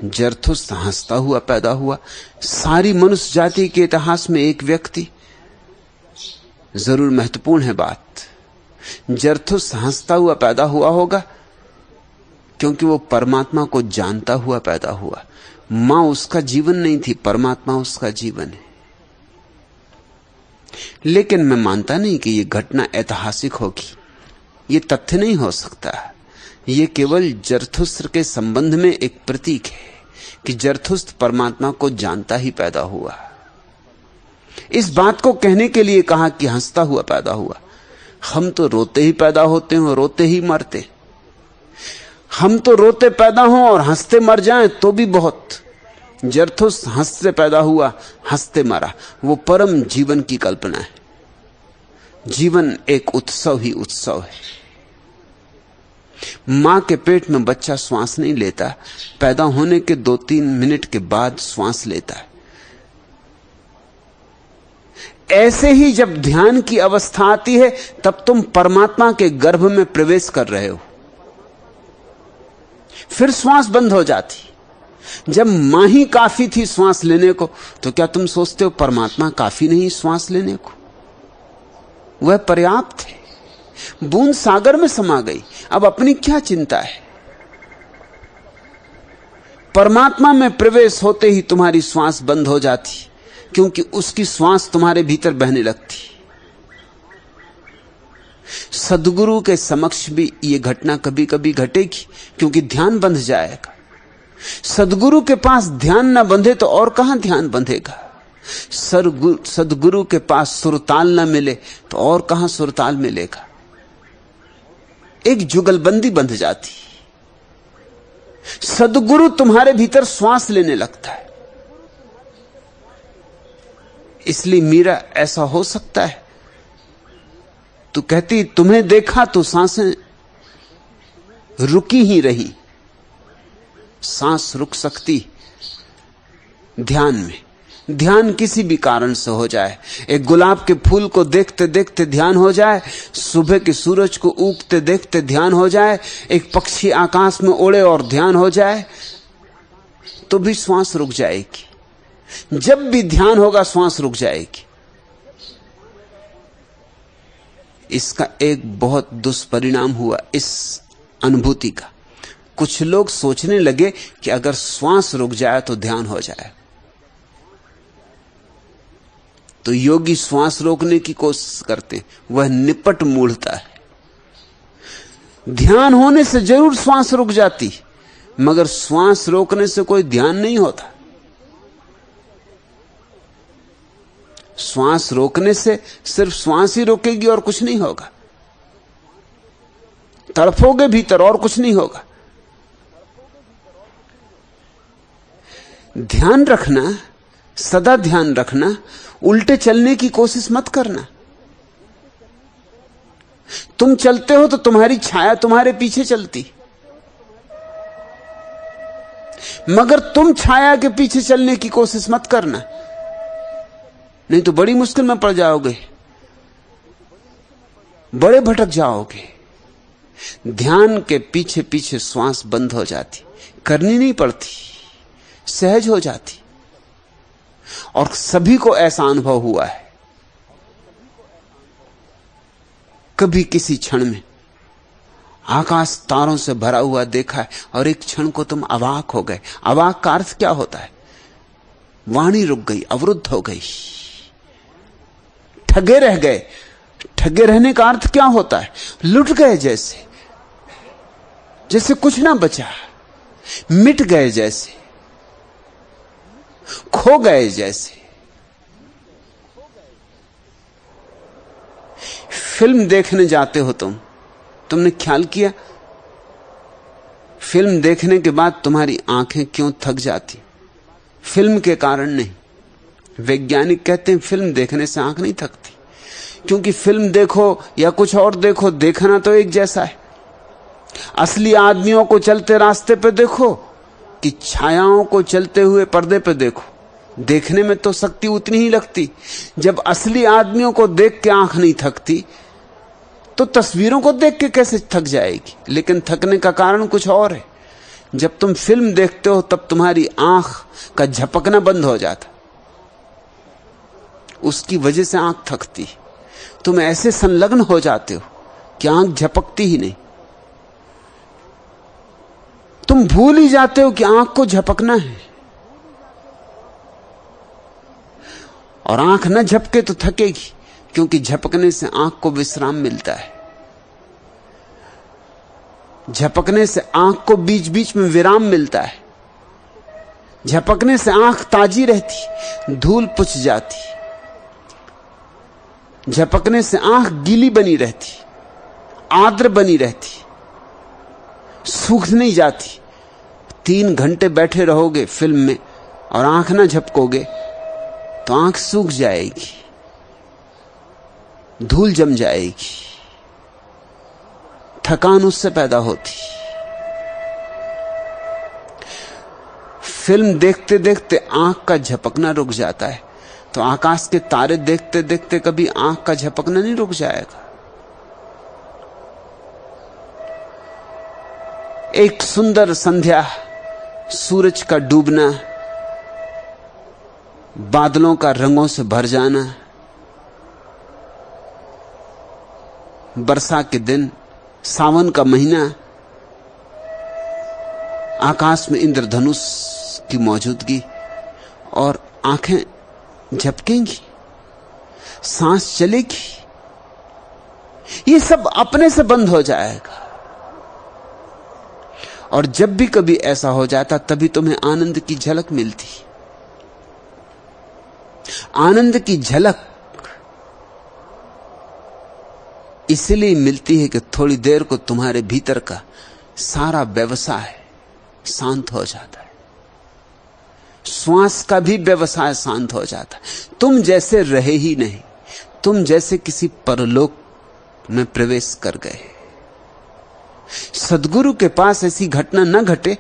जरथुस्त हंसता हुआ पैदा हुआ। सारी मनुष्य जाति के इतिहास में एक व्यक्ति, जरूर महत्वपूर्ण है बात, जरथुस्त हंसता हुआ पैदा हुआ होगा क्योंकि वो परमात्मा को जानता हुआ पैदा हुआ। मां उसका जीवन नहीं थी, परमात्मा उसका जीवन है। लेकिन मैं मानता नहीं कि यह घटना ऐतिहासिक होगी, यह तथ्य नहीं हो सकता। यह केवल जरथुस्त्र के संबंध में एक प्रतीक है कि जरथुस्त्र परमात्मा को जानता ही पैदा हुआ। इस बात को कहने के लिए कहा कि हंसता हुआ पैदा हुआ। हम तो रोते ही पैदा होते हैं और रोते ही मरते। हम तो रोते पैदा हों और हंसते मर जाएं तो भी बहुत। जरथुस्त्र हंसते पैदा हुआ, हंसते मरा। वो परम जीवन की कल्पना है। जीवन एक उत्सव ही उत्सव है। मां के पेट में बच्चा श्वास नहीं लेता, पैदा होने के 2-3 मिनट के बाद श्वास लेता है। ऐसे ही जब ध्यान की अवस्था आती है तब तुम परमात्मा के गर्भ में प्रवेश कर रहे हो। फिर श्वास बंद हो जाती। जब मां ही काफी थी श्वास लेने को, तो क्या तुम सोचते हो परमात्मा काफी नहीं श्वास लेने को? वह पर्याप्त है। बूंद सागर में समा गई, अब अपनी क्या चिंता है? परमात्मा में प्रवेश होते ही तुम्हारी श्वास बंद हो जाती, क्योंकि उसकी श्वास तुम्हारे भीतर बहने लगती। सद्गुरु के समक्ष भी यह घटना कभी कभी घटेगी, क्योंकि ध्यान बंध जाएगा। सद्गुरु के पास ध्यान न बंधे तो और कहां ध्यान बंधेगा? सद्गुरु के पास सुरताल न मिले तो और कहां सुरताल मिलेगा? एक जुगलबंदी बंध जाती। सद्गुरु तुम्हारे भीतर श्वास लेने लगता है। इसलिए मीरा ऐसा हो सकता है, तू कहती तुम्हें देखा तो सांसें रुकी ही रही। सांस रुक सकती ध्यान में। ध्यान किसी भी कारण से हो जाए। एक गुलाब के फूल को देखते देखते ध्यान हो जाए, सुबह के सूरज को उगते देखते ध्यान हो जाए, एक पक्षी आकाश में उड़े और ध्यान हो जाए, तो भी श्वास रुक जाएगी। जब भी ध्यान होगा श्वास रुक जाएगी। इसका एक बहुत दुष्परिणाम हुआ इस अनुभूति का। कुछ लोग सोचने लगे कि अगर श्वास रुक जाए तो ध्यान हो जाए। तो योगी श्वास रोकने की कोशिश करते, वह निपट मूढ़ता है। ध्यान होने से जरूर श्वास रुक जाती, मगर श्वास रोकने से कोई ध्यान नहीं होता। श्वास रोकने से सिर्फ श्वास ही रोकेगी और कुछ नहीं होगा। तड़फोगे भीतर और कुछ नहीं होगा। ध्यान रखना, सदा ध्यान रखना, उल्टे चलने की कोशिश मत करना। तुम चलते हो तो तुम्हारी छाया तुम्हारे पीछे चलती, मगर तुम छाया के पीछे चलने की कोशिश मत करना, नहीं तो बड़ी मुश्किल में पड़ जाओगे, बड़े भटक जाओगे। ध्यान के पीछे पीछे श्वास बंद हो जाती, करनी नहीं पड़ती, सहज हो जाती। और सभी को ऐसा अनुभव हुआ है। कभी किसी क्षण में आकाश तारों से भरा हुआ देखा है और एक क्षण को तुम अवाक हो गए। अवाक का अर्थ क्या होता है? वाणी रुक गई, अवरुद्ध हो गई, ठगे रह गए। ठगे रहने का अर्थ क्या होता है? लुट गए, जैसे जैसे कुछ ना बचा, मिट गए, जैसे खो गए। जैसे फिल्म देखने जाते हो तुमने ख्याल किया फिल्म देखने के बाद तुम्हारी आंखें क्यों थक जाती? फिल्म के कारण नहीं। वैज्ञानिक कहते हैं फिल्म देखने से आंख नहीं थकती, क्योंकि फिल्म देखो या कुछ और देखो, देखना तो एक जैसा है। असली आदमियों को चलते रास्ते पे देखो कि छायाओं को चलते हुए पर्दे पे देखो, देखने में तो शक्ति उतनी ही लगती। जब असली आदमियों को देख के आंख नहीं थकती, तो तस्वीरों को देख के कैसे थक जाएगी? लेकिन थकने का कारण कुछ और है। जब तुम फिल्म देखते हो तब तुम्हारी आंख का झपकना बंद हो जाता, उसकी वजह से आंख थकती। तुम ऐसे संलग्न हो जाते हो कि आंख झपकती ही नहीं। तुम भूल ही जाते हो कि आंख को झपकना है। और आंख न झपके तो थकेगी, क्योंकि झपकने से आंख को विश्राम मिलता है। झपकने से आंख को बीच बीच में विराम मिलता है। झपकने से आंख ताजी रहती, धूल पुछ जाती। झपकने से आंख गीली बनी रहती, आर्द्र बनी रहती, सूख नहीं जाती। 3 घंटे बैठे रहोगे फिल्म में और आंख ना झपकोगे तो आंख सूख जाएगी, धूल जम जाएगी, थकान उससे पैदा होती। फिल्म देखते देखते आंख का झपकना रुक जाता है, तो आकाश के तारे देखते देखते कभी आंख का झपकना नहीं रुक जाएगा। एक सुंदर संध्या, सूरज का डूबना, बादलों का रंगों से भर जाना, वर्षा के दिन, सावन का महीना, आकाश में इंद्रधनुष की मौजूदगी, और आंखें झपकेंगी, सांस चलेगी। ये सब अपने से बंद हो जाएगा। और जब भी कभी ऐसा हो जाता तभी तुम्हें आनंद की झलक मिलती। आनंद की झलक इसलिए मिलती है कि थोड़ी देर को तुम्हारे भीतर का सारा व्यवसाय शांत हो जाता है। श्वास का भी व्यवसाय शांत हो जाता है। तुम जैसे रहे ही नहीं, तुम जैसे किसी परलोक में प्रवेश कर गए। सद्गुरु के पास ऐसी घटना न घटे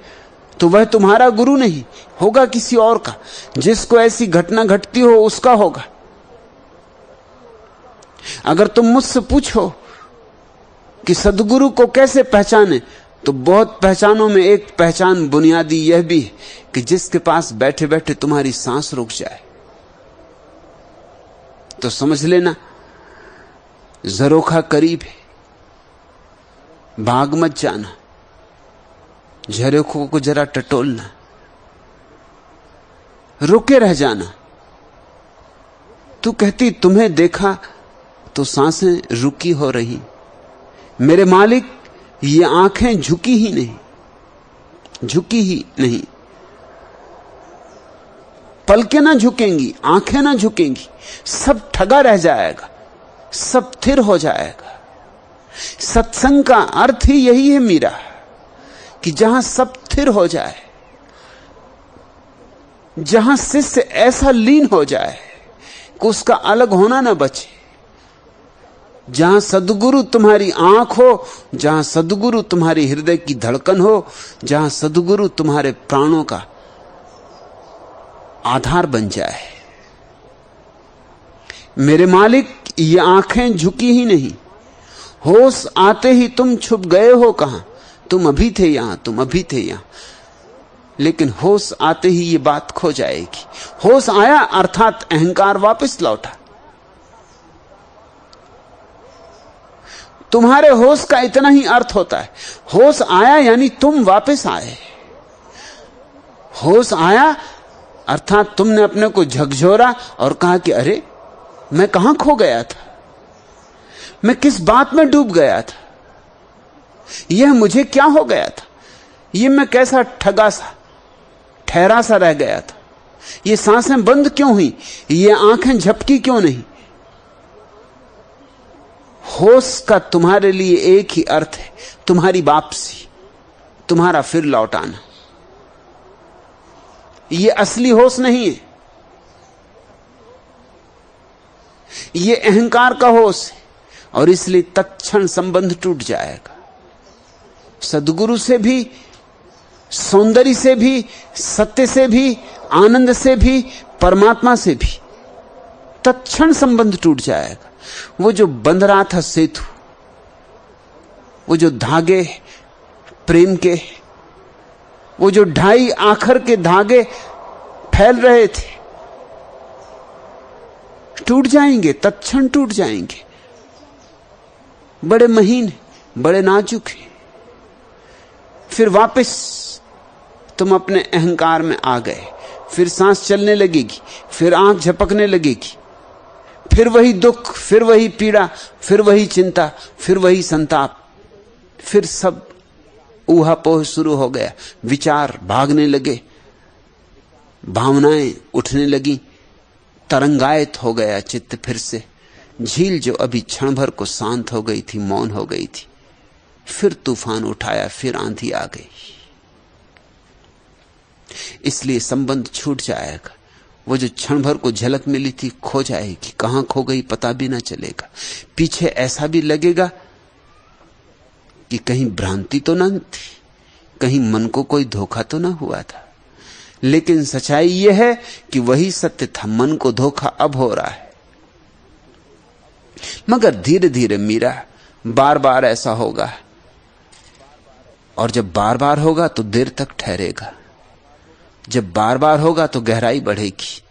तो वह तुम्हारा गुरु नहीं होगा, किसी और का। जिसको ऐसी घटना घटती हो उसका होगा। अगर तुम मुझसे पूछो कि सद्गुरु को कैसे पहचाने, तो बहुत पहचानों में एक पहचान बुनियादी यह भी है कि जिसके पास बैठे बैठे तुम्हारी सांस रुक जाए तो समझ लेना ज़रोखा करीब है। भाग मत जाना, झरोखों को जरा टटोलना, रुके रह जाना। तू कहती तुम्हें देखा तो सांसें रुकी हो रही, मेरे मालिक ये आंखें झुकी ही नहीं, झुकी ही नहीं। पलकें ना झुकेंगी, आंखें ना झुकेंगी, सब ठगा रह जाएगा, सब स्थिर हो जाएगा। सत्संग का अर्थ ही यही है मीरा, कि जहां सब स्थिर हो जाए, जहां शिष्य ऐसा लीन हो जाए कि उसका अलग होना ना बचे, जहां सद्गुरु तुम्हारी आंख हो, जहां सद्गुरु तुम्हारी हृदय की धड़कन हो, जहां सद्गुरु तुम्हारे प्राणों का आधार बन जाए। मेरे मालिक ये आंखें झुकी ही नहीं, होश आते ही तुम छुप गए हो कहां। तुम अभी थे यहां, तुम अभी थे यहां, लेकिन होश आते ही ये बात खो जाएगी। होश आया अर्थात अहंकार वापस लौटा। तुम्हारे होश का इतना ही अर्थ होता है, होश आया यानी तुम वापस आए। होश आया अर्थात तुमने अपने को झकझोरा और कहा कि अरे मैं कहां खो गया था, मैं किस बात में डूब गया था, यह मुझे क्या हो गया था, यह मैं कैसा ठगा सा ठहरा सा रह गया था, ये सांसें बंद क्यों हुई, ये आंखें झपकी क्यों नहीं। होश का तुम्हारे लिए एक ही अर्थ है, तुम्हारी वापसी, तुम्हारा फिर लौट आना। यह असली होश नहीं है, यह अहंकार का होश है, और इसलिए तत्क्षण संबंध टूट जाएगा। सद्गुरु से भी, सौंदर्य से भी, सत्य से भी, आनंद से भी, परमात्मा से भी तत्क्षण संबंध टूट जाएगा। वो जो बंध रहा था सेतु, वो जो धागे प्रेम के वो जो 2.5 आखर के धागे फैल रहे थे टूट जाएंगे, तत्क्षण टूट जाएंगे। बड़े महीन, बड़े नाजुक हैं। फिर वापस तुम अपने अहंकार में आ गए, फिर सांस चलने लगेगी, फिर आंख झपकने लगेगी, फिर वही दुख, फिर वही पीड़ा, फिर वही चिंता, फिर वही संताप, फिर सब ऊहापोह शुरू हो गया। विचार भागने लगे, भावनाएं उठने लगी, तरंगायत हो गया चित्त फिर से। झील जो अभी क्षण भर को शांत हो गई थी, मौन हो गई थी, फिर तूफान उठाया, फिर आंधी आ गई। इसलिए संबंध छूट जाएगा। वो जो क्षण भर को झलक मिली थी खो जाएगी, कहां खो गई पता भी ना चलेगा। पीछे ऐसा भी लगेगा कि कहीं भ्रांति तो ना थी, कहीं मन को कोई धोखा तो ना हुआ था। लेकिन सच्चाई यह है कि वही सत्य था, मन को धोखा अब हो रहा है। मगर धीरे धीरे मीरा, बार बार ऐसा होगा, और जब बार बार होगा तो देर तक ठहरेगा। जब बार बार होगा तो गहराई बढ़ेगी।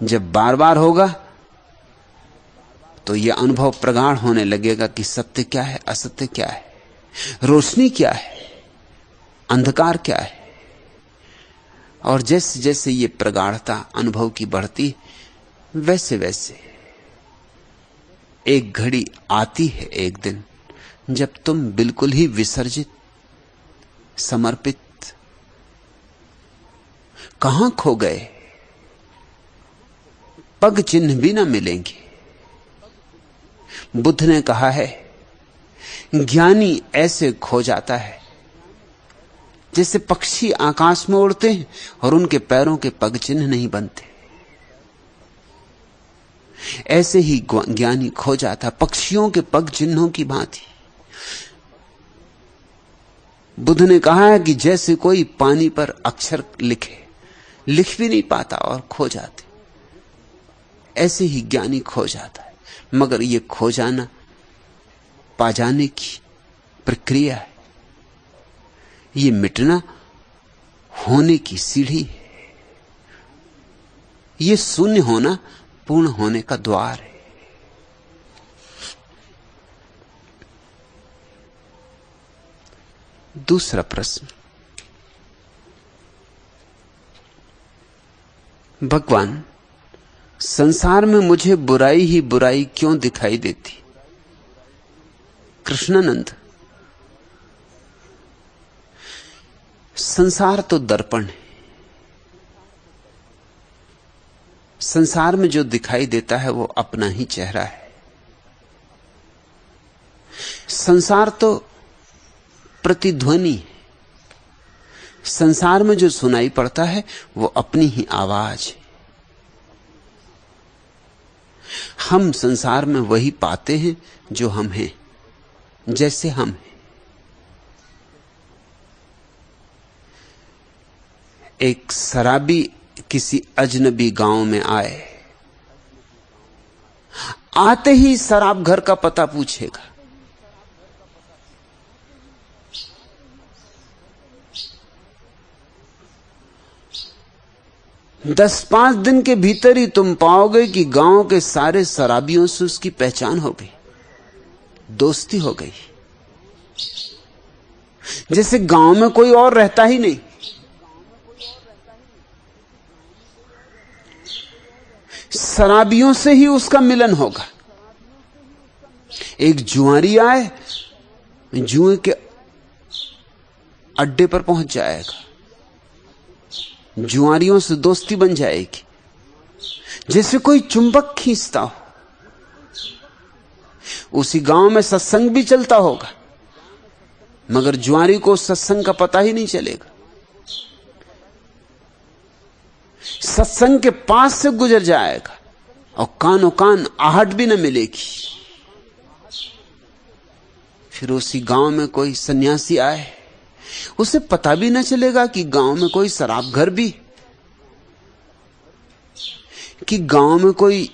जब बार बार होगा तो यह अनुभव प्रगाढ़ होने लगेगा कि सत्य क्या है, असत्य क्या है, रोशनी क्या है, अंधकार क्या है। और जैसे जैसे ये प्रगाढ़ता अनुभव की बढ़ती, वैसे वैसे एक घड़ी आती है, एक दिन, जब तुम बिल्कुल ही विसर्जित, समर्पित, कहां खो गए, पग चिन्ह भी ना मिलेंगे। बुद्ध ने कहा है, ज्ञानी ऐसे खो जाता है जैसे पक्षी आकाश में उड़ते हैं और उनके पैरों के पग चिन्ह नहीं बनते। ऐसे ही ज्ञानी खो जाता, पक्षियों के पग चिन्हों की भांति। बुद्ध ने कहा है कि जैसे कोई पानी पर अक्षर लिखे, लिख भी नहीं पाता और खो जाते, ऐसे ही ज्ञानी खो जाता है। मगर यह खो जाना पा जाने की प्रक्रिया है, यह मिटना होने की सीढ़ी है। यह शून्य होना पूर्ण होने का द्वार है। दूसरा प्रश्न, भगवान, संसार में मुझे बुराई ही बुराई क्यों दिखाई देती? कृष्णानंद, संसार तो दर्पण है। संसार में जो दिखाई देता है वो अपना ही चेहरा है। संसार तो प्रतिध्वनि है। संसार में जो सुनाई पड़ता है वो अपनी ही आवाज है। हम संसार में वही पाते हैं जो हम हैं, जैसे हम हैं। एक शराबी किसी अजनबी गांव में आए, आते ही शराब घर का पता पूछेगा। दस 5 दिन के भीतर ही तुम पाओगे कि गांव के सारे शराबियों से उसकी पहचान हो गई, दोस्ती हो गई, जैसे गांव में कोई और रहता ही नहीं। शराबियों से ही उसका मिलन होगा। एक जुआरी आए, जुए के अड्डे पर पहुंच जाएगा, जुआरियों से दोस्ती बन जाएगी, जैसे कोई चुंबक खींचता हो। उसी गांव में सत्संग भी चलता होगा, मगर जुआरी को सत्संग का पता ही नहीं चलेगा। सत्संग के पास से गुजर जाएगा और कानों कान आहट भी न मिलेगी। फिर उसी गांव में कोई सन्यासी आए, उसे पता भी न चलेगा कि गांव में कोई शराब घर भी, कि गांव में कोई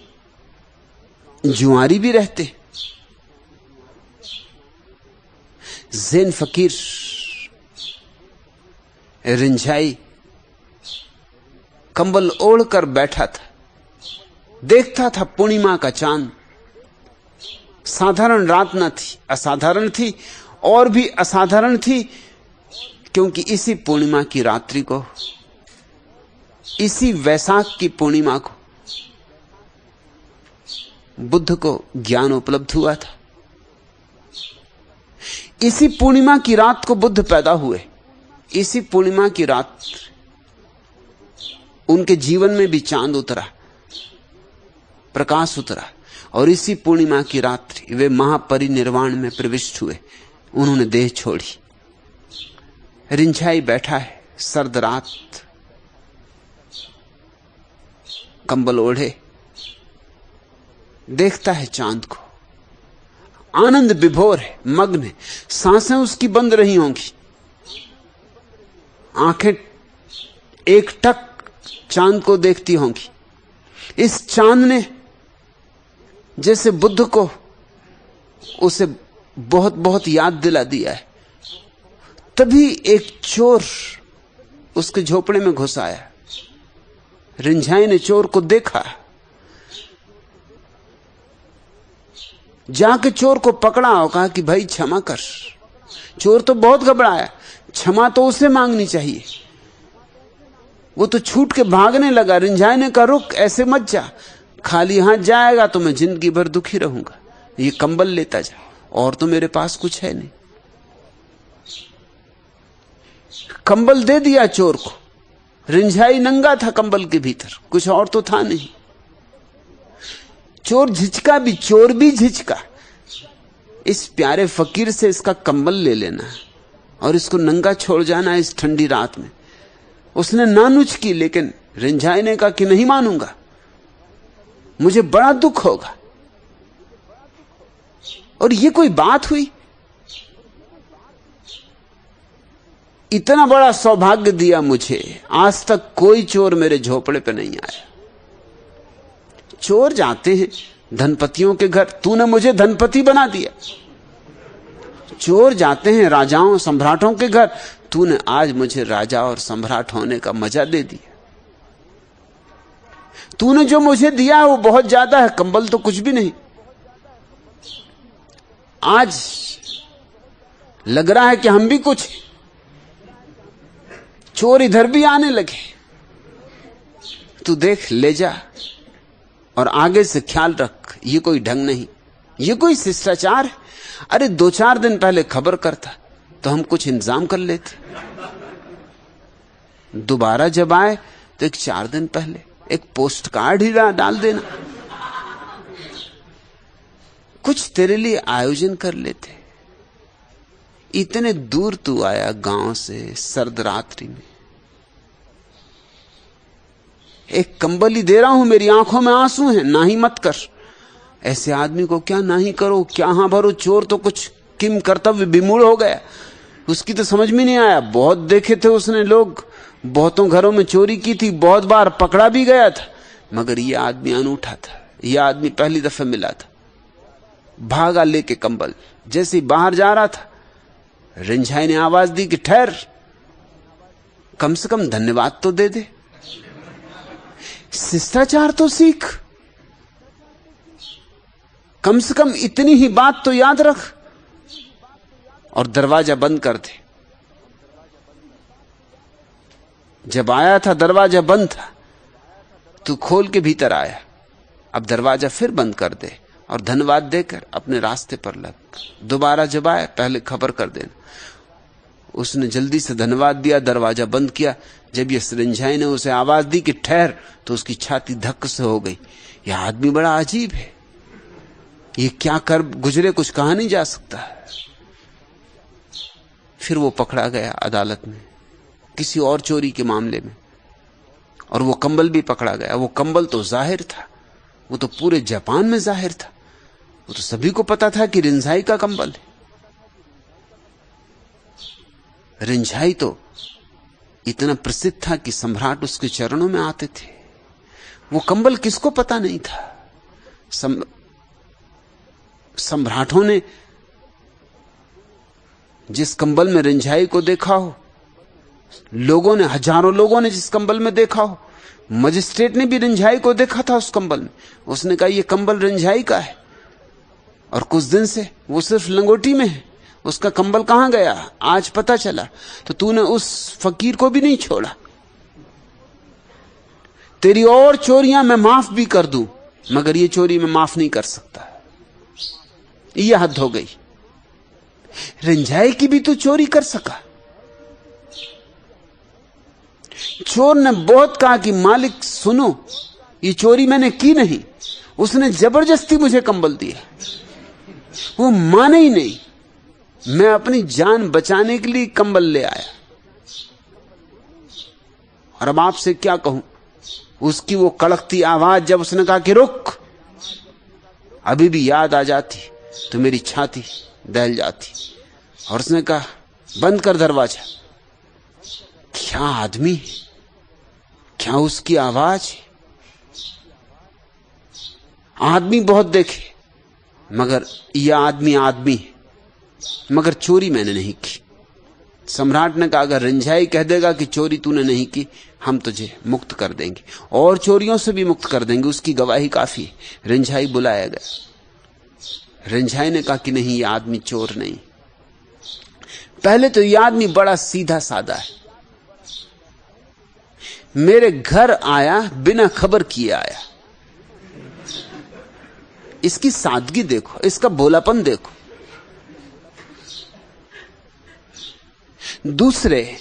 जुआरी भी रहते। ज़ेन फकीर रिंझाई कंबल ओढ़कर बैठा था, देखता था पूर्णिमा का चांद। साधारण रात न थी, असाधारण थी, और भी असाधारण थी क्योंकि इसी पूर्णिमा की रात्रि को, इसी वैशाख की पूर्णिमा को बुद्ध को ज्ञान उपलब्ध हुआ था। इसी पूर्णिमा की रात को बुद्ध पैदा हुए। इसी पूर्णिमा की रात उनके जीवन में भी चांद उतरा, प्रकाश उतरा, और इसी पूर्णिमा की रात्रि वे महापरिनिर्वाण में प्रविष्ट हुए। उन्होंने देह छोड़ी। रिंझाई बैठा है, सर्द रात, कंबल ओढ़े, देखता है चांद को। आनंद विभोर है, मग्न है, सांसें उसकी बंद रही होंगी, आंखें एक टक चांद को देखती होंगी। इस चांद ने जैसे बुद्ध को उसे बहुत बहुत याद दिला दिया है। तभी एक चोर उसके झोपड़े में घुस आया। रिंझाई ने चोर को देखा, जाके चोर को पकड़ा और कहा कि भाई क्षमा कर। चोर तो बहुत घबराया, क्षमा तो उसे मांगनी चाहिए। वो तो छूट के भागने लगा। रिंझाई ने कहा रुक, ऐसे मत जा, खाली हाथ जाएगा तो मैं जिंदगी भर दुखी रहूंगा। ये कंबल लेता जा, और तो मेरे पास कुछ है नहीं। कंबल दे दिया चोर को। रिंझाई नंगा था कंबल के भीतर, कुछ और तो था नहीं। चोर झिझका भी, चोर भी झिझका। इस प्यारे फकीर से इसका कंबल ले लेना और इसको नंगा छोड़ जाना इस ठंडी रात में। उसने नानुच की, लेकिन रिंझाई ने कहा कि नहीं मानूंगा, मुझे बड़ा दुख होगा। और ये कोई बात हुई? इतना बड़ा सौभाग्य दिया मुझे, आज तक कोई चोर मेरे झोपड़े पे नहीं आया। चोर जाते हैं धनपतियों के घर, तूने मुझे धनपति बना दिया। चोर जाते हैं राजाओं सम्राटों के घर, तूने आज मुझे राजा और सम्राट होने का मजा दे दिया। तूने जो मुझे दिया है वो बहुत ज्यादा है, कंबल तो कुछ भी नहीं। आज लग रहा है कि हम भी कुछ। चोर इधर भी आने लगे। तू देख, ले जा, और आगे से ख्याल रख, ये कोई ढंग नहीं, ये कोई शिष्टाचार है। अरे 2-4 दिन पहले खबर करता तो हम कुछ इंतजाम कर लेते। दोबारा जब आए तो 4 दिन पहले एक पोस्ट कार्ड ही डाल देना, कुछ तेरे लिए आयोजन कर लेते। इतने दूर तू आया गांव से सर्द रात्रि में। एक कंबल ही दे रहा हूं, मेरी आंखों में आंसू हैं, ना ही मत कर। ऐसे आदमी को क्या ना ही करो, क्या हां भरो। चोर तो कुछ किम कर्तव्य विमूढ़ हो गया, उसकी तो समझ में नहीं आया। बहुत देखे थे उसने लोग, बहुतों घरों में चोरी की थी, बहुत बार पकड़ा भी गया था, मगर यह आदमी अनूठा था। यह आदमी पहली दफे मिला था। भागा लेके कंबल, जैसे ही बाहर जा रहा था रिंझाई ने आवाज दी कि ठहर, कम से कम धन्यवाद तो दे दे, शिष्टाचार तो सीख, कम से कम इतनी ही बात तो याद रख, और दरवाजा बंद कर दे। जब आया था दरवाजा बंद था, तू खोल के भीतर आया, अब दरवाजा फिर बंद कर दे और धन्यवाद देकर अपने रास्ते पर लग। दोबारा जब आए पहले खबर कर देना। उसने जल्दी से धन्यवाद दिया, दरवाजा बंद किया। जब ये रिंझाई ने उसे आवाज दी कि ठहर, तो उसकी छाती धक्क से हो गई। यह आदमी बड़ा अजीब है, ये क्या कर गुजरे कुछ कहा नहीं जा सकता। फिर वो पकड़ा गया अदालत में किसी और चोरी के मामले में, और वो कंबल भी पकड़ा गया। वो कंबल तो जाहिर था, वो तो पूरे जापान में जाहिर था, वो तो सभी को पता था कि रिंझाई का कंबल है। रिंझाई तो इतना प्रसिद्ध था कि सम्राट उसके चरणों में आते थे। वो कंबल किसको पता नहीं था? सम्राटों ने जिस कंबल में रिंझाई को देखा हो, लोगों ने, हजारों लोगों ने जिस कंबल में देखा हो, मजिस्ट्रेट ने भी रिंझाई को देखा था उस कंबल में। उसने कहा यह कंबल रिंझाई का है, और कुछ दिन से वो सिर्फ लंगोटी में है, उसका कंबल कहां गया आज पता चला। तो तूने उस फकीर को भी नहीं छोड़ा। तेरी और चोरियां मैं माफ भी कर दूं, मगर ये चोरी मैं माफ नहीं कर सकता। यह हद हो गई। रिंझाई की भी तू चोरी कर सका। चोर ने बहुत कहा कि मालिक सुनो, ये चोरी मैंने की नहीं, उसने जबरदस्ती मुझे कंबल दिया। वो माने ही नहीं। मैं अपनी जान बचाने के लिए कंबल ले आया। और अब आपसे क्या कहूं, उसकी वो कड़कती आवाज जब उसने कहा कि रुक, अभी भी याद आ जाती तो मेरी छाती दहल जाती। और उसने कहा बंद कर दरवाजा। क्या आदमी, क्या उसकी आवाज। आदमी बहुत देखे, मगर यह आदमी आदमी है। मगर चोरी मैंने नहीं की। सम्राट ने कहा अगर रिंझाई कह देगा कि चोरी तूने नहीं की, हम तुझे मुक्त कर देंगे, और चोरियों से भी मुक्त कर देंगे, उसकी गवाही काफी है। रिंझाई बुलाया गया। रिंझाई ने कहा कि नहीं, यह आदमी चोर नहीं। पहले तो यह आदमी बड़ा सीधा साधा है। मेरे घर आया, बिना खबर किए आया। इसकी सादगी देखो, इसका भोलापन देखो। दूसरे,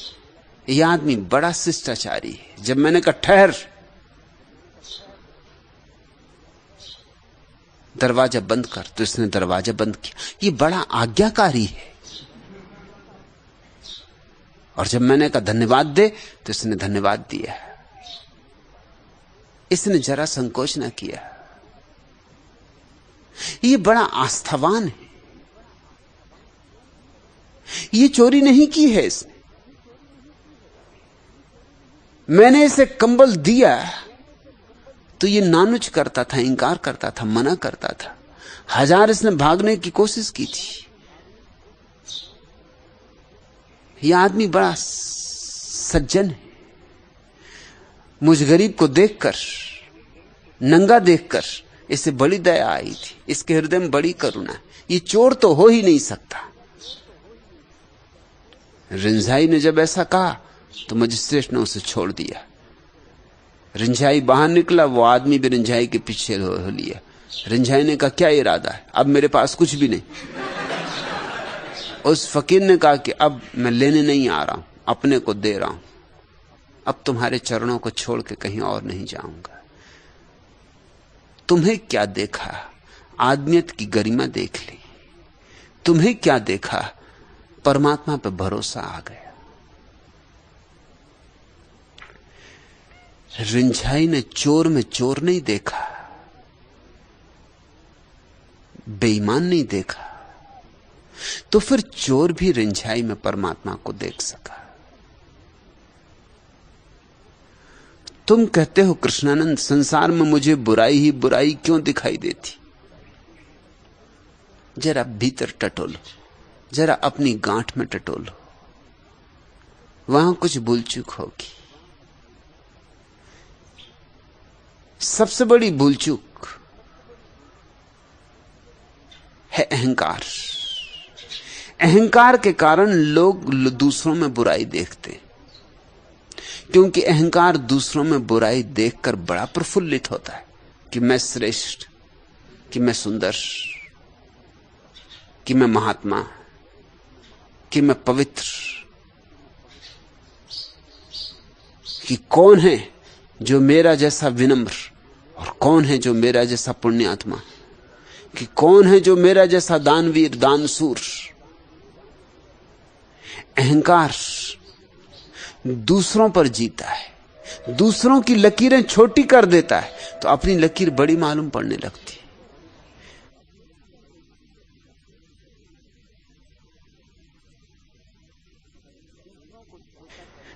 यह आदमी बड़ा शिष्टाचारी है। जब मैंने कहा ठहर, दरवाजा बंद कर, तो इसने दरवाजा बंद किया। यह बड़ा आज्ञाकारी है। और जब मैंने कहा धन्यवाद दे, तो इसने धन्यवाद दिया। इसने जरा संकोच न किया। यह बड़ा आस्थावान है। यह चोरी नहीं की है इसने। मैंने इसे कंबल दिया तो यह नानुच करता था, इंकार करता था, मना करता था। हजार इसने भागने की कोशिश की थी। यह आदमी बड़ा सज्जन है। मुझ गरीब को देखकर, नंगा देखकर इसे बड़ी दया आई थी। इसके हृदय में बड़ी करुणा है। ये चोर तो हो ही नहीं सकता। रिंझाई ने जब ऐसा कहा तो मजिस्ट्रेट ने उसे छोड़ दिया। रिंझाई बाहर निकला, वो आदमी भी रिंझाई के पीछे हो लिया। रिंझाई ने कहा क्या इरादा है? अब मेरे पास कुछ भी नहीं। उस फकीर ने कहा कि अब मैं लेने नहीं आ रहा हूं, अपने को दे रहा हूं। अब तुम्हारे चरणों को छोड़ के कहीं और नहीं जाऊंगा। तुम्हें क्या देखा? आदमियत की गरिमा देख ली। तुम्हें क्या देखा? परमात्मा पे भरोसा आ गया। रिंझाई ने चोर में चोर नहीं देखा, बेईमान नहीं देखा, तो फिर चोर भी रिंझाई में परमात्मा को देख सका। तुम कहते हो कृष्णानंद संसार में मुझे बुराई ही बुराई क्यों दिखाई देती? जरा भीतर टटोलो, जरा अपनी गांठ में टटोलो, वहां कुछ भूल चूक होगी। सबसे बड़ी भूल चूक है अहंकार। अहंकार के कारण लोग दूसरों में बुराई देखते, क्योंकि अहंकार दूसरों में बुराई देखकर बड़ा प्रफुल्लित होता है कि मैं श्रेष्ठ, कि मैं सुंदर, कि मैं महात्मा, कि मैं पवित्र, कि कौन है जो मेरा जैसा विनम्र, और कौन है जो मेरा जैसा पुण्यात्मा, कि कौन है जो मेरा जैसा दानवीर, दानशूर। अहंकार दूसरों पर जीता है, दूसरों की लकीरें छोटी कर देता है तो अपनी लकीर बड़ी मालूम पड़ने लगती है।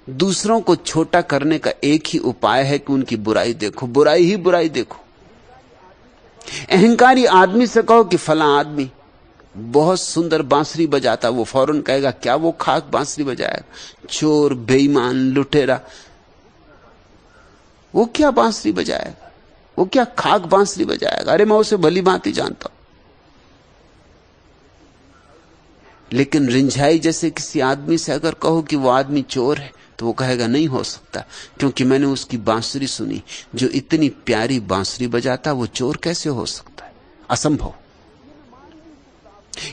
दूसरों को छोटा करने का एक ही उपाय है कि उनकी बुराई देखो, बुराई ही बुराई देखो। अहंकारी आदमी से कहो कि फला आदमी बहुत सुंदर बांसुरी बजाता, वो फौरन कहेगा क्या वो खाक बांसुरी बजाएगा? चोर, बेईमान, लुटेरा, वो क्या बांसुरी बजाएगा? वो क्या खाक बांसुरी बजाएगा? अरे मैं उसे भली भांति जानता हूं। लेकिन रिंझाई जैसे किसी आदमी से अगर कहो कि वो आदमी चोर है, तो वो कहेगा नहीं हो सकता, क्योंकि मैंने उसकी बांसुरी सुनी। जो इतनी प्यारी बांसुरी बजाता, वो चोर कैसे हो सकता है? असंभव।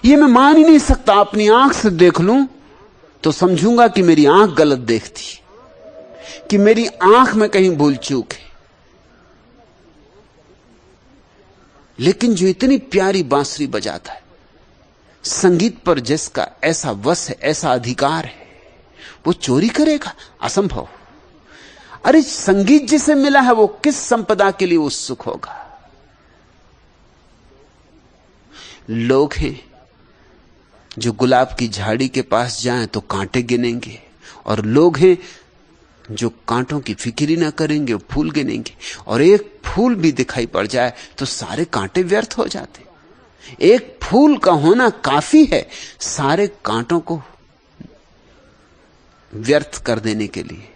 ये मैं मान ही नहीं सकता। अपनी आंख से देख लूं तो समझूंगा कि मेरी आंख गलत देखती, कि मेरी आंख में कहीं भूल चूक है। लेकिन जो इतनी प्यारी बांसुरी बजाता है, संगीत पर जिसका ऐसा वश है, ऐसा अधिकार है, वो चोरी करेगा? असंभव। अरे संगीत जिसे मिला है, वो किस संपदा के लिए उत्सुक होगा? लोग हैं जो गुलाब की झाड़ी के पास जाएं तो कांटे गिनेंगे, और लोग हैं जो कांटों की फिक्र ही ना करेंगे, फूल गिनेंगे। और एक फूल भी दिखाई पड़ जाए तो सारे कांटे व्यर्थ हो जाते। एक फूल का होना काफी है सारे कांटों को व्यर्थ कर देने के लिए।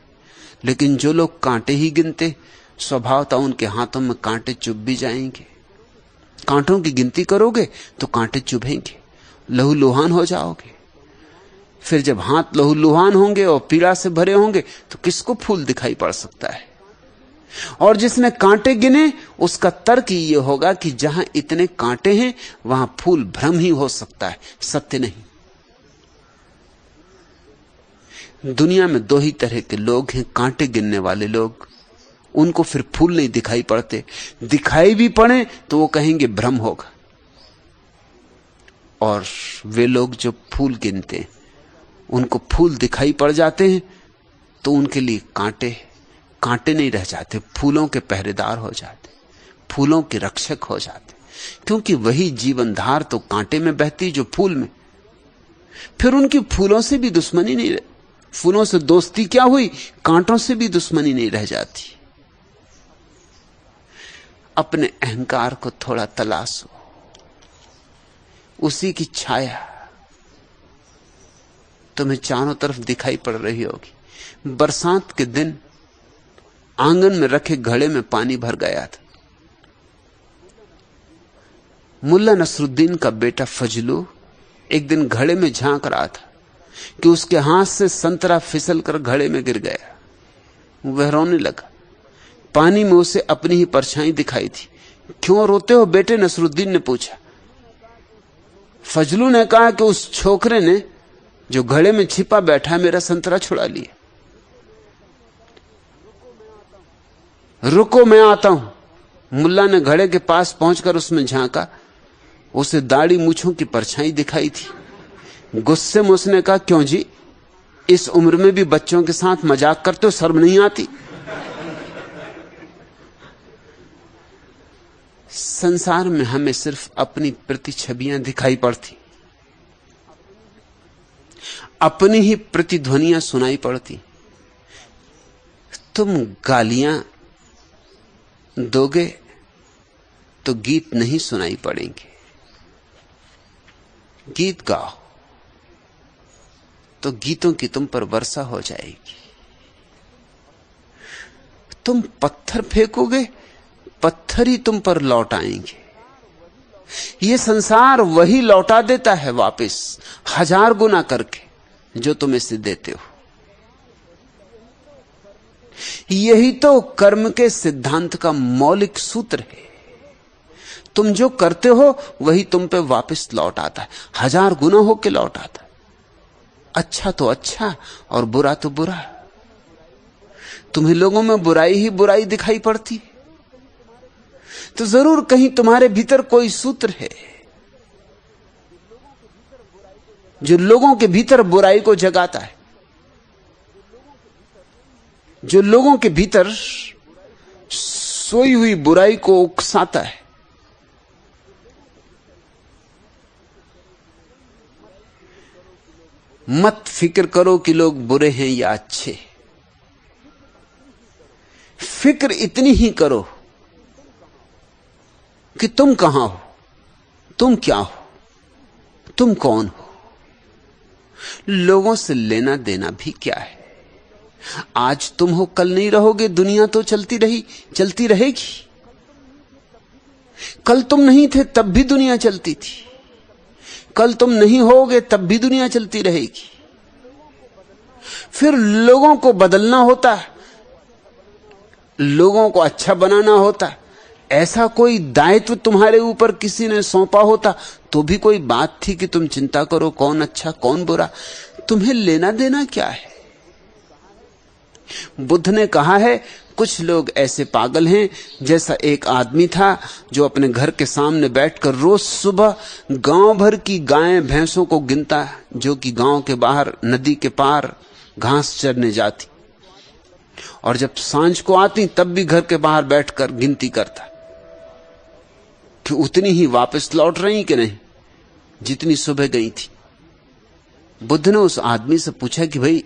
लेकिन जो लोग कांटे ही गिनते, स्वभावतः उनके हाथों में कांटे चुभ भी जाएंगे। कांटों की गिनती करोगे तो कांटे चुभेंगे, लहूलुहान हो जाओगे। फिर जब हाथ लहूलुहान होंगे और पीड़ा से भरे होंगे तो किसको फूल दिखाई पड़ सकता है? और जिसने कांटे गिने, उसका तर्क ये होगा कि जहां इतने कांटे हैं वहां फूल भ्रम ही हो सकता है, सत्य नहीं। दुनिया में दो ही तरह के लोग हैं, कांटे गिनने वाले लोग। उनको फिर फूल नहीं दिखाई पड़ते, दिखाई भी पड़े तो वो कहेंगे भ्रम होगा। और वे लोग जो फूल गिनते हैं, उनको फूल दिखाई पड़ जाते हैं तो उनके लिए कांटे कांटे नहीं रह जाते, फूलों के पहरेदार हो जाते, फूलों के रक्षक हो जाते। क्योंकि वही जीवन धार तो कांटे में बहती जो फूल में। फिर उनकी फूलों से भी दुश्मनी नहीं, फूलों से दोस्ती क्या हुई, कांटों से भी दुश्मनी नहीं रह जाती। अपने अहंकार को थोड़ा तलाशो, उसी की छाया तुम्हें चारों तरफ दिखाई पड़ रही होगी। बरसात के दिन आंगन में रखे घड़े में पानी भर गया था। मुल्ला नसरुद्दीन का बेटा फजलू एक दिन घड़े में झांक रहा था कि उसके हाथ से संतरा फिसलकर घड़े में गिर गया। वह रोने लगा। पानी में उसे अपनी ही परछाई दिखाई थी। क्यों रोते हो बेटे? नसरुद्दीन ने पूछा। फजलू ने कहा कि उस छोकरे ने जो घड़े में छिपा बैठा मेरा संतरा छुड़ा लिया। रुको मैं आता हूं। मुल्ला ने घड़े के पास पहुंचकर उसमें झांका। उसे दाढ़ी मूछों की परछाई दिखाई थी। गुस्से में उसने कहा, क्यों जी, इस उम्र में भी बच्चों के साथ मजाक करते हो, शर्म नहीं आती? संसार में हमें सिर्फ अपनी प्रतिछबियां दिखाई पड़ती, अपनी ही प्रतिध्वनियां सुनाई पड़ती। तुम गालियां दोगे तो गीत नहीं सुनाई पड़ेंगे, गीत गाओ तो गीतों की तुम पर वर्षा हो जाएगी। तुम पत्थर फेंकोगे, पत्थर ही तुम पर लौट आएंगे। ये संसार वही लौटा देता है वापस 1000 गुना करके जो तुम इसे देते हो। यही तो कर्म के सिद्धांत का मौलिक सूत्र है। तुम जो करते हो वही तुम पे वापस लौट आता है, 1000 गुना होके लौट आता है। अच्छा तो अच्छा और बुरा तो बुरा। तुम्हें लोगों में बुराई ही बुराई दिखाई पड़ती, तो जरूर कहीं तुम्हारे भीतर कोई सूत्र है जो लोगों के भीतर बुराई को जगाता है, जो लोगों के भीतर सोई हुई बुराई को उकसाता है। मत फिक्र करो कि लोग बुरे हैं या अच्छे, फिक्र इतनी ही करो कि तुम कहां हो, तुम क्या हो। तुम कौन हो? लोगों से लेना देना भी क्या है? आज तुम हो, कल नहीं रहोगे। दुनिया तो चलती रहेगी। कल तुम नहीं थे तब भी दुनिया चलती थी, कल तुम नहीं होगे तब भी दुनिया चलती रहेगी। फिर लोगों को बदलना होता है, लोगों को अच्छा बनाना होता है। ऐसा कोई दायित्व तुम्हारे ऊपर किसी ने सौंपा होता तो भी कोई बात थी कि तुम चिंता करो कौन अच्छा कौन बुरा। तुम्हें लेना देना क्या है? बुद्ध ने कहा है, कुछ लोग ऐसे पागल हैं जैसा एक आदमी था जो अपने घर के सामने बैठकर रोज सुबह गांव भर की गायें भैंसों को गिनता, जो कि गांव के बाहर नदी के पार घास चरने जाती, और जब सांझ को आती तब भी घर के बाहर बैठकर गिनती करता कि उतनी ही वापस लौट रही कि नहीं जितनी सुबह गई थी। बुद्ध ने उस आदमी से पूछा कि भाई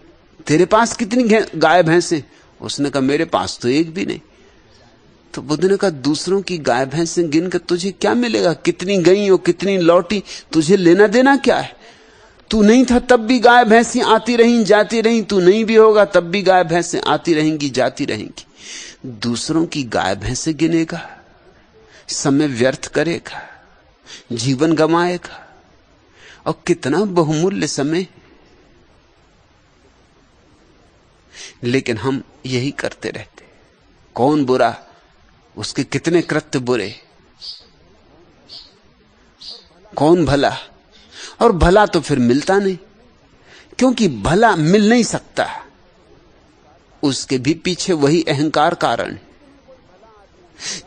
तेरे पास कितनी गाय भैंसें? उसने कहा मेरे पास तो एक भी नहीं। तो बुद्ध ने कहा दूसरों की गाय भैंसें गिनकर तुझे क्या मिलेगा? कितनी गई और कितनी लौटी, तुझे लेना देना क्या है? तू नहीं था तब भी गाय भैंसी आती रहीं जाती रहीं, तू नहीं भी होगा तब भी गाय भैंसें आती रहेंगी जाती रहेंगी। दूसरों की गाय भैंसें गिनेगा, समय व्यर्थ करेगा, जीवन गंवाएगा, और कितना बहुमूल्य समय। लेकिन हम यही करते रहते। कौन बुरा, उसके कितने कृत्य बुरे, कौन भला, और भला तो फिर मिलता नहीं, क्योंकि भला मिल नहीं सकता, उसके भी पीछे वही अहंकार कारण।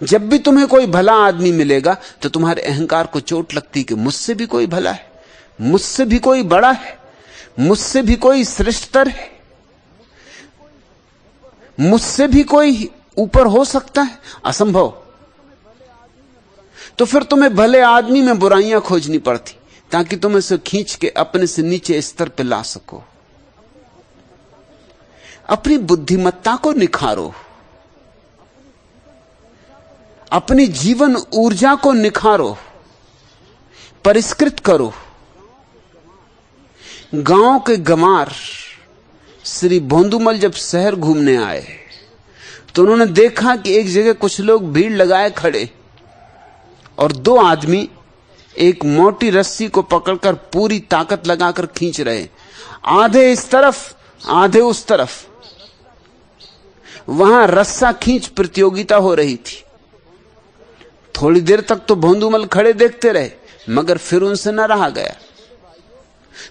जब भी तुम्हें कोई भला आदमी मिलेगा तो तुम्हारे अहंकार को चोट लगती कि मुझसे भी कोई भला है, मुझसे भी कोई बड़ा है, मुझसे भी कोई श्रेष्ठतर है, मुझसे भी कोई ऊपर हो सकता है। असंभव। तो फिर तुम्हें भले आदमी में बुराइयां खोजनी पड़ती ताकि तुम इसे खींच के अपने से नीचे स्तर पर ला सको। अपनी बुद्धिमत्ता को निखारो, अपनी जीवन ऊर्जा को निखारो, परिष्कृत करो। गांव के गंवार श्री भोंदूमल जब शहर घूमने आए तो उन्होंने देखा कि एक जगह कुछ लोग भीड़ लगाए खड़े, और दो आदमी एक मोटी रस्सी को पकड़कर पूरी ताकत लगाकर खींच रहे, आधे इस तरफ आधे उस तरफ। वहां रस्सा खींच प्रतियोगिता हो रही थी। थोड़ी देर तक तो भोंदूमल खड़े देखते रहे, मगर फिर उनसे न रहा गया,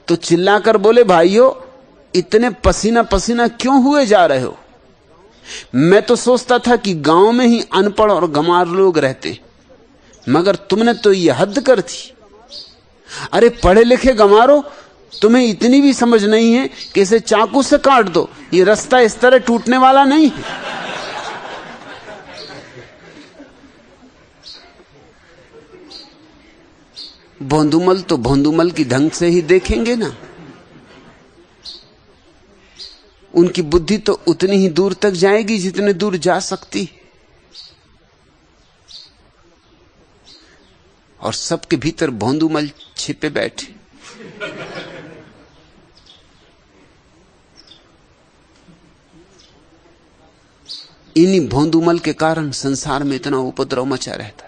तो चिल्लाकर बोले, भाइयों इतने पसीना पसीना क्यों हुए जा रहे हो? मैं तो सोचता था कि गांव में ही अनपढ़ और गंवार लोग रहते, मगर तुमने तो यह हद कर दी। अरे पढ़े लिखे गंवारों, तुम्हें इतनी भी समझ नहीं है कि इसे चाकू से काट दो, ये रास्ता इस तरह टूटने वाला नहीं है। भोंदूमल तो भोंदूमल की ढंग से ही देखेंगे ना, उनकी बुद्धि तो उतनी ही दूर तक जाएगी जितने दूर जा सकती, और सबके भीतर भोंदूमल छिपे बैठे। इन्हीं भोंदूमल के कारण संसार में इतना उपद्रव मचा रहता,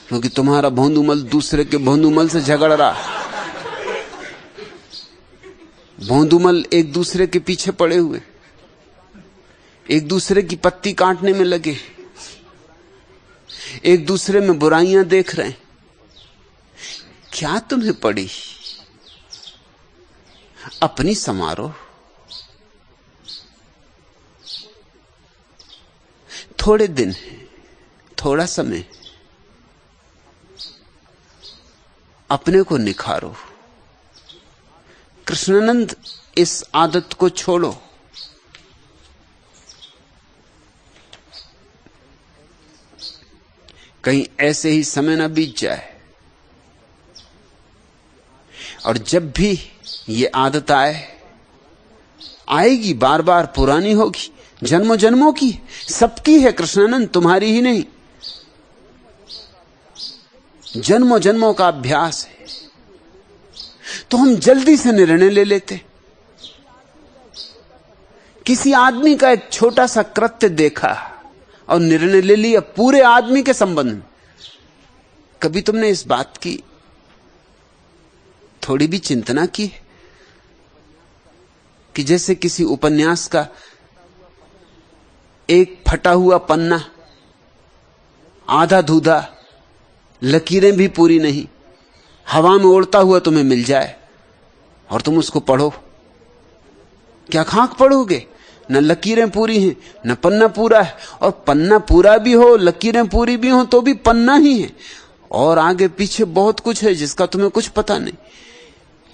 क्योंकि तुम्हारा भोंदूमल दूसरे के भोंदूमल से झगड़ रहा। भोंदूमल एक दूसरे के पीछे पड़े हुए, एक दूसरे की पत्ती काटने में लगे, एक दूसरे में बुराइयां देख रहे हैं। क्या तुम्हें पड़ी? अपनी समारोह। थोड़े दिन, थोड़ा समय, अपने को निखारो। कृष्णानंद इस आदत को छोड़ो। कहीं ऐसे ही समय ना बीत जाए, और जब भी ये आदत आएगी बार बार, पुरानी होगी, जन्मों जन्मों की, सबकी है कृष्णानंद, तुम्हारी ही नहीं। जन्मों जन्मों का अभ्यास है। तो हम जल्दी से निर्णय ले लेते। किसी आदमी का एक छोटा सा कृत्य देखा और निर्णय ले लिया पूरे आदमी के संबंध में। कभी तुमने इस बात की थोड़ी भी चिंतना की है कि जैसे किसी उपन्यास का एक फटा हुआ पन्ना, आधा धूधा, लकीरें भी पूरी नहीं, हवा में उड़ता हुआ तुम्हें मिल जाए और तुम उसको पढ़ो, क्या खाक पढ़ोगे? न लकीरें पूरी हैं, न पन्ना पूरा है। और पन्ना पूरा भी हो, लकीरें पूरी भी हो, तो भी पन्ना ही है, और आगे पीछे बहुत कुछ है जिसका तुम्हें कुछ पता नहीं।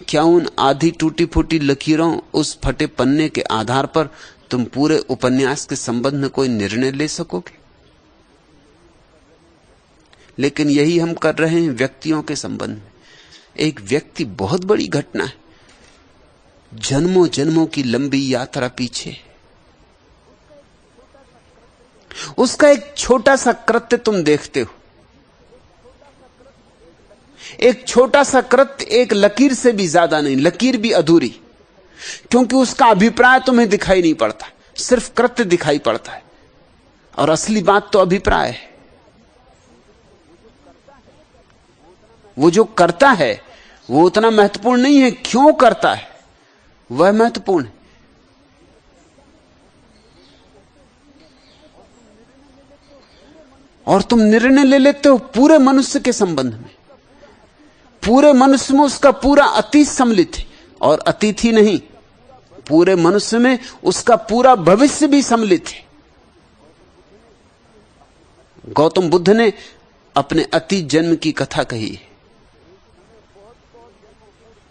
क्या उन आधी टूटी फूटी लकीरों, उस फटे पन्ने के आधार पर तुम पूरे उपन्यास के संबंध में कोई निर्णय ले सकोगे? लेकिन यही हम कर रहे हैं व्यक्तियों के संबंध में। एक व्यक्ति बहुत बड़ी घटना है, जन्मों जन्मों की लंबी यात्रा पीछे, उसका एक छोटा सा कृत्य तुम देखते हो। एक छोटा सा कृत्य एक लकीर से भी ज्यादा नहीं, लकीर भी अधूरी, क्योंकि उसका अभिप्राय तुम्हें दिखाई नहीं पड़ता, सिर्फ कृत्य दिखाई पड़ता है। और असली बात तो अभिप्राय है। वो जो करता है वो उतना महत्वपूर्ण नहीं है, क्यों करता है वह महत्वपूर्ण है। और तुम निर्णय ले लेते हो पूरे मनुष्य के संबंध में। पूरे मनुष्य में उसका पूरा अतीत सम्मिलित है, और अतीत ही नहीं, पूरे मनुष्य में उसका पूरा भविष्य भी सम्मिलित है। गौतम बुद्ध ने अपने अतीत जन्म की कथा कही है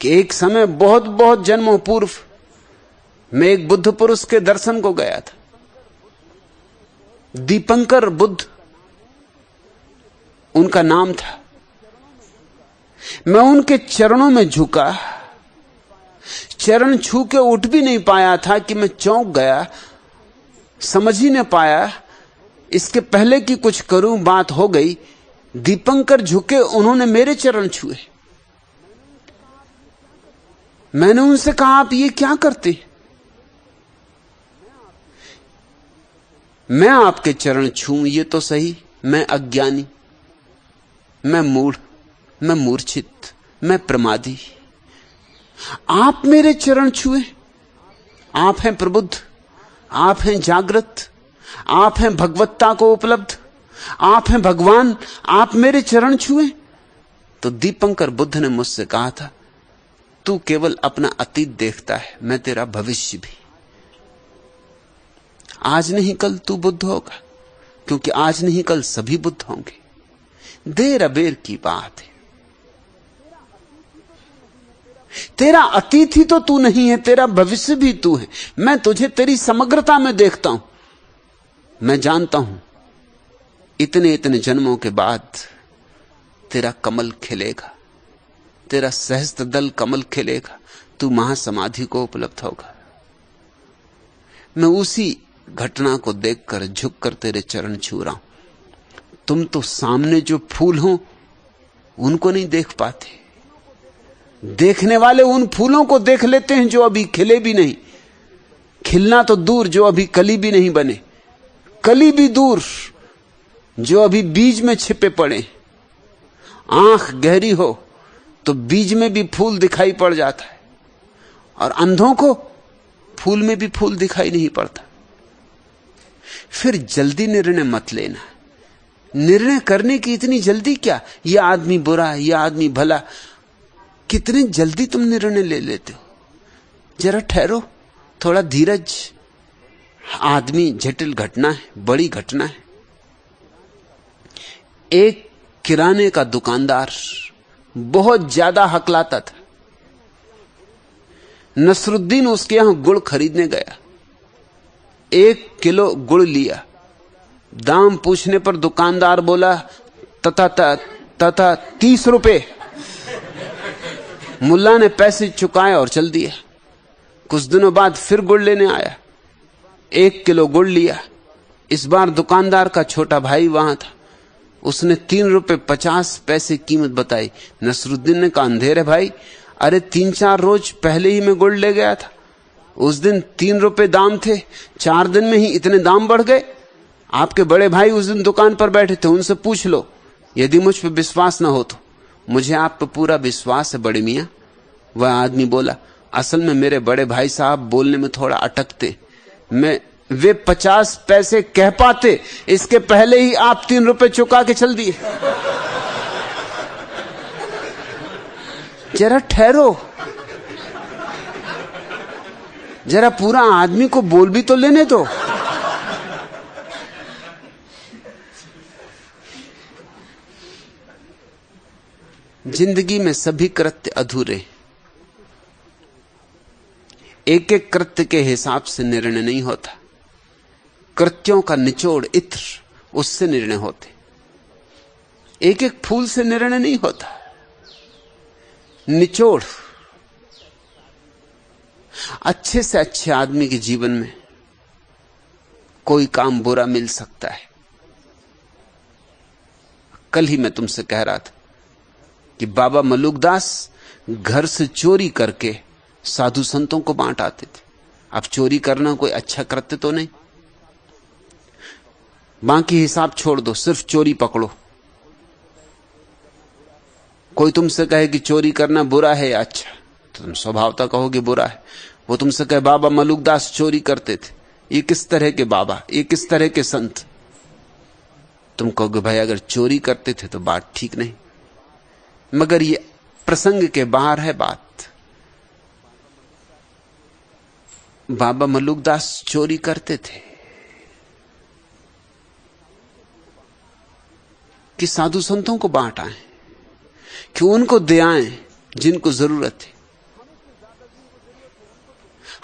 कि एक समय बहुत बहुत जन्मों पूर्व मैं एक बुद्ध पुरुष के दर्शन को गया था। दीपंकर बुद्ध उनका नाम था। मैं उनके चरणों में झुका, चरण छू के उठ भी नहीं पाया था कि मैं चौंक गया, समझ ही नहीं पाया। इसके पहले कि कुछ करूं बात हो गई, दीपंकर झुके, उन्होंने मेरे चरण छुए। मैंने उनसे कहा, आप ये क्या करते? मैं आपके चरण छूं ये तो सही, मैं अज्ञानी, मैं मूढ़, मैं मूर्छित, मैं प्रमादी। आप मेरे चरण छुए? आप हैं प्रबुद्ध, आप हैं जागृत, आप हैं भगवत्ता को उपलब्ध, आप हैं भगवान, आप मेरे चरण छुए? तो दीपंकर बुद्ध ने मुझसे कहा था, तू केवल अपना अतीत देखता है, मैं तेरा भविष्य भी। आज नहीं कल तू बुद्ध होगा, क्योंकि आज नहीं कल सभी बुद्ध होंगे। देर अबेर की बात है। तेरा अतीत ही तो तू नहीं है, तेरा भविष्य भी तू है। मैं तुझे तेरी समग्रता में देखता हूं। मैं जानता हूं इतने इतने जन्मों के बाद तेरा कमल खिलेगा, तेरा सहस्त्र दल कमल खिलेगा, तू महासमाधि को उपलब्ध होगा। मैं उसी घटना को देखकर झुककर तेरे चरण छू रहा हूं। तुम तो सामने जो फूल हो उनको नहीं देख पाते। देखने वाले उन फूलों को देख लेते हैं जो अभी खिले भी नहीं, खिलना तो दूर, जो अभी कली भी नहीं बने, कली भी दूर, जो अभी बीज में छिपे पड़े। आंख गहरी हो तो बीज में भी फूल दिखाई पड़ जाता है, और अंधों को फूल में भी फूल दिखाई नहीं पड़ता। फिर जल्दी निर्णय मत लेना। निर्णय करने की इतनी जल्दी क्या? यह आदमी बुरा है, यह आदमी भला, कितने जल्दी तुम निर्णय ले लेते हो। जरा ठहरो, थोड़ा धीरज। आदमी जटिल घटना है, बड़ी घटना है। एक किराने का दुकानदार बहुत ज्यादा हकलाता था। नसरुद्दीन उसके यहां गुड़ खरीदने गया। 1 किलो गुड़ लिया। दाम पूछने पर दुकानदार बोला तथा 30 रुपए। मुल्ला ने पैसे चुकाए और चल दिया। कुछ दिनों बाद फिर गुड़ लेने आया। 1 किलो गुड़ लिया। इस बार दुकानदार का छोटा भाई वहां था। उसने 3 रुपए 50 पैसे कीमत बताई। नसरुद्दीन ने कहा, अंधेर है भाई, अरे 3-4 रोज पहले ही मैं गुड़ ले गया था, उस दिन 3 रुपए दाम थे, 4 दिन में ही इतने दाम बढ़ गए। आपके बड़े भाई उस दिन दुकान पर बैठे थे, उनसे पूछ लो। यदि मुझ पर विश्वास न हो तो मुझे आप पर पूरा विश्वास है बड़े मियां। वह आदमी बोला, असल में मेरे बड़े भाई साहब बोलने में थोड़ा अटकते, वे 50 पैसे कह पाते, इसके पहले ही आप 3 रुपए चुका के चल दिए। जरा ठहरो, जरा पूरा आदमी को बोल भी तो लेने दो। जिंदगी में सभी कृत्य अधूरे, एक एक कृत्य के हिसाब से निर्णय नहीं होता। कृत्यों का निचोड़, इत्र, उससे निर्णय होते। एक एक फूल से निर्णय नहीं होता, निचोड़। अच्छे से अच्छे आदमी के जीवन में कोई काम बुरा मिल सकता है। कल ही मैं तुमसे कह रहा था कि बाबा मलुकदास घर से चोरी करके साधु संतों को बांट आते थे। अब चोरी करना कोई अच्छा कृत्य तो नहीं, बाकी हिसाब छोड़ दो, सिर्फ चोरी पकड़ो। कोई तुमसे कहे कि चोरी करना बुरा है या अच्छा, तो तुम स्वभावतः कहोगे बुरा है। वो तुमसे कहे बाबा मलुकदास चोरी करते थे, ये किस तरह के बाबा, ये किस तरह के संत, तुम कहोगे भाई अगर चोरी करते थे तो बात ठीक नहीं। मगर ये प्रसंग के बाहर है बात। बाबा मलुकदास चोरी करते थे कि साधु संतों को बांट आए, कि उनको दे आए जिनको जरूरत है,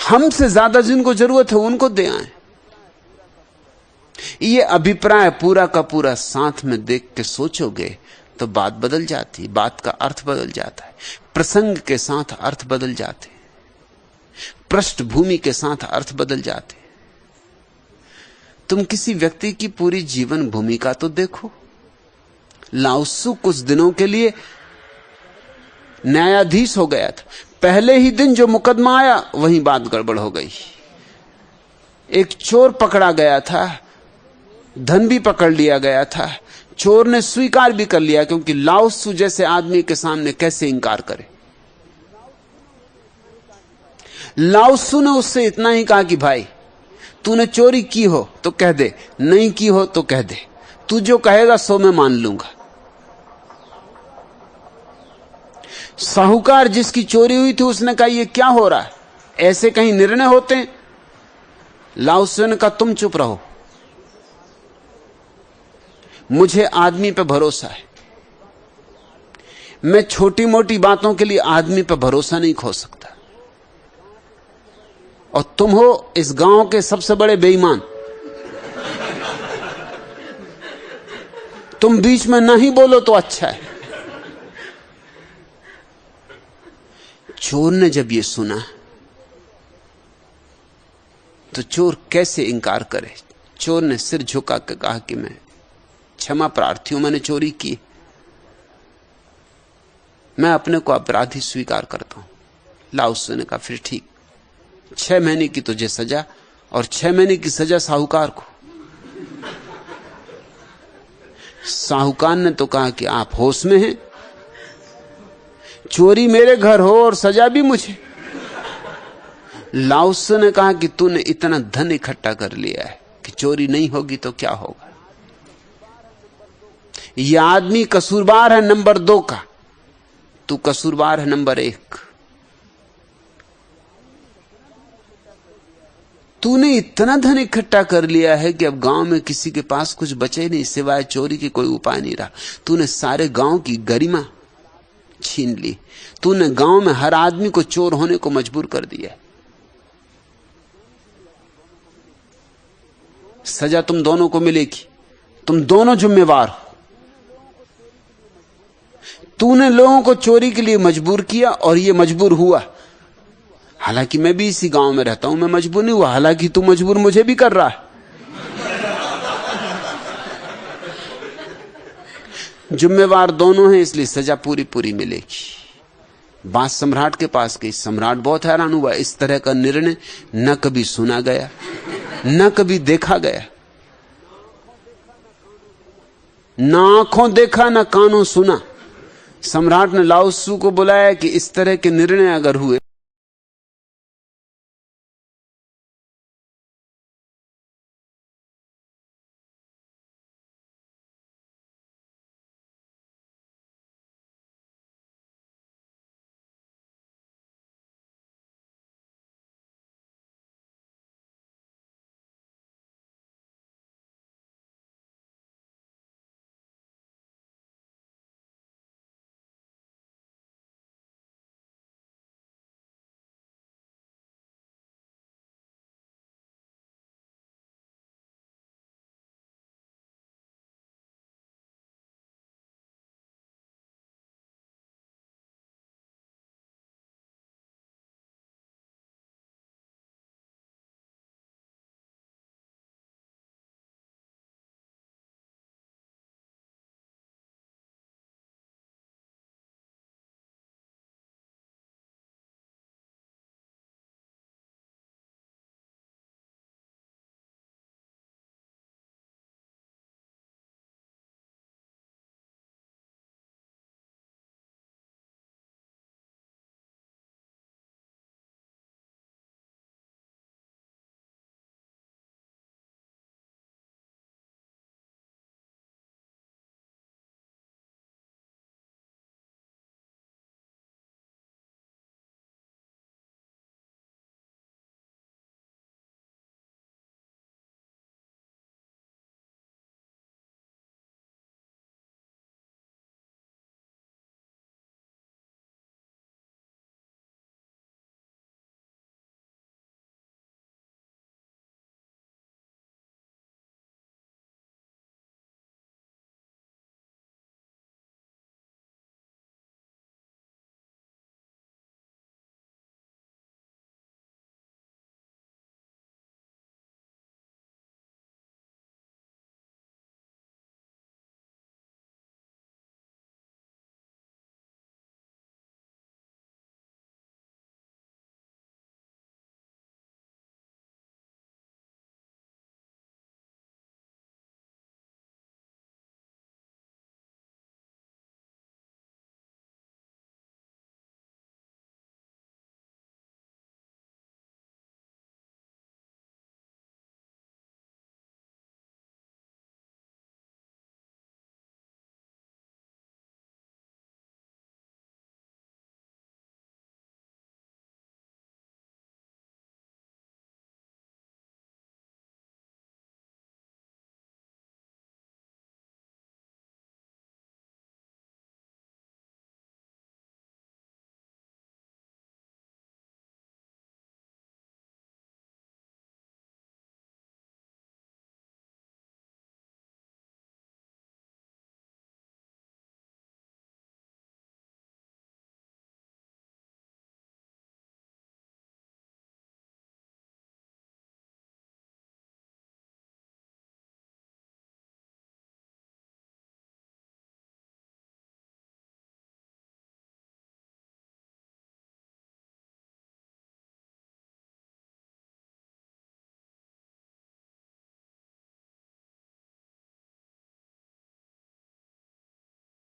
हमसे ज्यादा जिनको जरूरत है उनको दे आए। ये अभिप्राय पूरा का पूरा साथ में देख के सोचोगे तो बात बदल जाती, बात का अर्थ बदल जाता है। प्रसंग के साथ अर्थ बदल जाते, पृष्ठभूमि के साथ अर्थ बदल जाते। तुम किसी व्यक्ति की पूरी जीवन भूमिका तो देखो। लाओत्सु कुछ दिनों के लिए न्यायाधीश हो गया था, पहले ही दिन जो मुकदमा आया वहीं बात गड़बड़ हो गई। एक चोर पकड़ा गया था, धन भी पकड़ लिया गया था, चोर ने स्वीकार भी कर लिया, क्योंकि लाओत्सु जैसे आदमी के सामने कैसे इंकार करे। लाओत्सु ने उससे इतना ही कहा कि भाई तूने चोरी की हो तो कह दे, नहीं की हो तो कह दे, तू जो कहेगा सो मैं मान लूंगा। साहूकार जिसकी चोरी हुई थी उसने कहा ये क्या हो रहा है, ऐसे कहीं निर्णय होते हैं? लाओत्सु ने कहा तुम चुप रहो, मुझे आदमी पे भरोसा है, मैं छोटी मोटी बातों के लिए आदमी पे भरोसा नहीं खो सकता। और तुम हो इस गांव के सबसे बड़े बेईमान, तुम बीच में नहीं बोलो तो अच्छा है। चोर ने जब ये सुना तो चोर कैसे इंकार करे। चोर ने सिर झुका के कहा कि मैं क्षमा प्रार्थी हूं, मैंने चोरी की, मैं अपने को अपराधी स्वीकार करता हूं। लाओत्सु ने कहा फिर ठीक, 6 महीने की तुझे सजा और 6 महीने की सजा साहूकार को। साहूकार ने तो कहा कि आप होश में हैं, चोरी मेरे घर हो और सजा भी मुझे। लाओत्सु ने कहा कि तूने इतना धन इकट्ठा कर लिया है कि चोरी नहीं होगी तो क्या होगा। यह आदमी कसूरवार है नंबर 2 का, तू कसूरवार है नंबर 1। तूने इतना धन इकट्ठा कर लिया है कि अब गांव में किसी के पास कुछ बचे नहीं, सिवाय चोरी के कोई उपाय नहीं रहा। तूने सारे गांव की गरिमा छीन ली, तूने गांव में हर आदमी को चोर होने को मजबूर कर दिया। सजा तुम दोनों को मिलेगी, तुम दोनों जिम्मेवार हो। तूने लोगों को चोरी के लिए मजबूर किया और ये मजबूर हुआ। हालांकि मैं भी इसी गांव में रहता हूं, मैं मजबूर नहीं हुआ, हालांकि तू मजबूर मुझे भी कर रहा है। जिम्मेवार दोनों हैं, इसलिए सजा पूरी पूरी मिलेगी। बात सम्राट के पास गई। सम्राट बहुत हैरान हुआ, इस तरह का निर्णय न कभी सुना गया, न कभी देखा गया। ना आंखों देखा ना कानों सुना। सम्राट ने लाओ त्सु को बुलाया कि इस तरह के निर्णय अगर हुए